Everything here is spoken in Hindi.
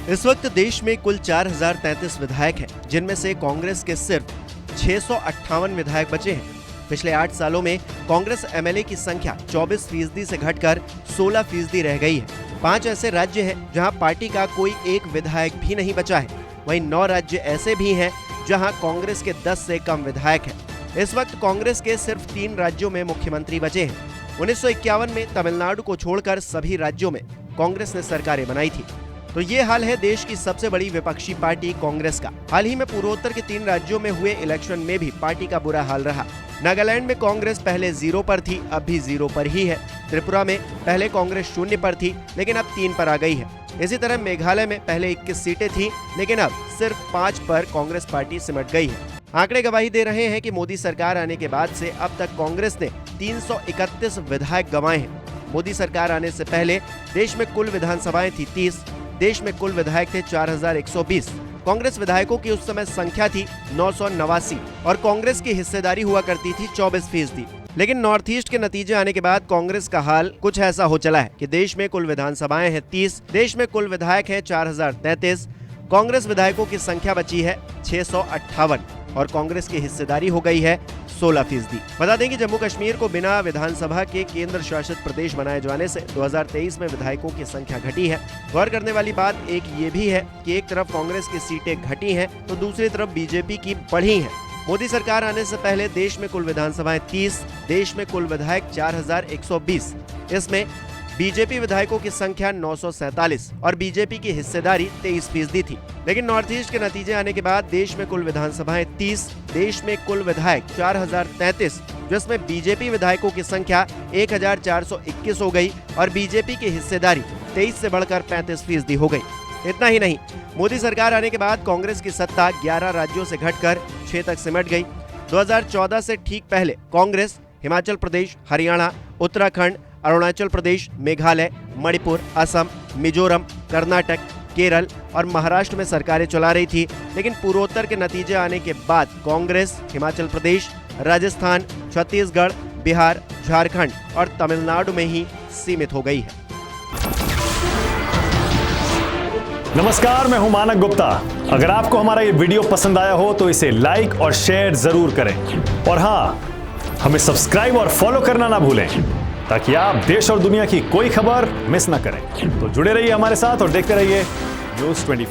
इस वक्त देश में कुल 4033 विधायक हैं, जिनमें से कांग्रेस के सिर्फ 658 विधायक बचे हैं। पिछले 8 सालों में कांग्रेस एमएलए की संख्या 24% से घटकर 16% रह गई है। 5 ऐसे राज्य हैं जहां पार्टी का कोई एक विधायक भी नहीं बचा है। वहीं 9 राज्य ऐसे भी हैं जहां कांग्रेस के 10 से कम विधायक हैं। इस वक्त कांग्रेस के सिर्फ 3 राज्यों में मुख्यमंत्री बचे हैं। 1951 में तमिलनाडु को छोड़कर सभी राज्यों में कांग्रेस ने सरकारें बनाई थी। तो ये हाल है देश की सबसे बड़ी विपक्षी पार्टी कांग्रेस का। हाल ही में पूर्वोत्तर के 3 राज्यों में हुए इलेक्शन में भी पार्टी का बुरा हाल रहा। नागालैंड में कांग्रेस पहले 0 पर थी, अब भी 0 पर ही है। त्रिपुरा में पहले कांग्रेस 0 पर थी, लेकिन अब 3 पर आ गई है। इसी तरह मेघालय में पहले 21 सीटें थी, लेकिन अब सिर्फ 5 पर कांग्रेस पार्टी सिमट गई है। आंकड़े गवाही दे रहे हैं कि मोदी सरकार आने के बाद से अब तक कांग्रेस ने 331 विधायक गंवाए हैं। मोदी सरकार आने से पहले देश में कुल विधानसभाएं थी 30, देश में कुल विधायक थे 4120। कांग्रेस विधायकों की उस समय संख्या थी 989 और कांग्रेस की हिस्सेदारी हुआ करती थी 24%। लेकिन नॉर्थ ईस्ट के नतीजे आने के बाद कांग्रेस का हाल कुछ ऐसा हो चला है कि देश में कुल विधानसभाएं हैं 30, देश में कुल विधायक हैं 4033, कांग्रेस विधायकों की संख्या बची है 658 और कांग्रेस की हिस्सेदारी हो गई है 16%। बता दें कि जम्मू कश्मीर को बिना विधानसभा के केंद्र शासित प्रदेश बनाए जाने से 2023 में विधायकों की संख्या घटी है। गौर करने वाली बात एक ये भी है कि एक तरफ कांग्रेस की सीटें घटी हैं तो दूसरी तरफ बीजेपी की बढ़ी हैं। मोदी सरकार आने से पहले देश में कुल विधानसभाएं 30, देश में कुल विधायक 4120। इसमें बीजेपी विधायकों की संख्या 947 और बीजेपी की हिस्सेदारी 23% थी। लेकिन नॉर्थ ईस्ट के नतीजे आने के बाद देश में कुल विधानसभाएं 30, देश में कुल विधायक 4033, जिसमें बीजेपी विधायकों की संख्या 1421 हो गई और बीजेपी की हिस्सेदारी 23 से बढ़कर 35% हो गई। इतना ही नहीं, मोदी सरकार आने के बाद कांग्रेस की सत्ता 11 राज्यों से घटकर 6 तक सिमट गई। 2014 से ठीक पहले कांग्रेस हिमाचल प्रदेश, हरियाणा, उत्तराखंड, अरुणाचल प्रदेश, मेघालय, मणिपुर, असम, मिजोरम, कर्नाटक, केरल और महाराष्ट्र में सरकारें चला रही थी। लेकिन पूर्वोत्तर के नतीजे आने के बाद कांग्रेस हिमाचल प्रदेश, राजस्थान, छत्तीसगढ़, बिहार, झारखंड और तमिलनाडु में ही सीमित हो गई है। नमस्कार, मैं हूं मानक गुप्ता। अगर आपको हमारा ये वीडियो पसंद आया हो तो इसे लाइक और शेयर जरूर करें और हाँ, हमें सब्सक्राइब और फॉलो करना ना भूलें ताकि आप देश और दुनिया की कोई खबर मिस ना करें। तो जुड़े रहिए हमारे साथ और देखते रहिए न्यूज़ 24।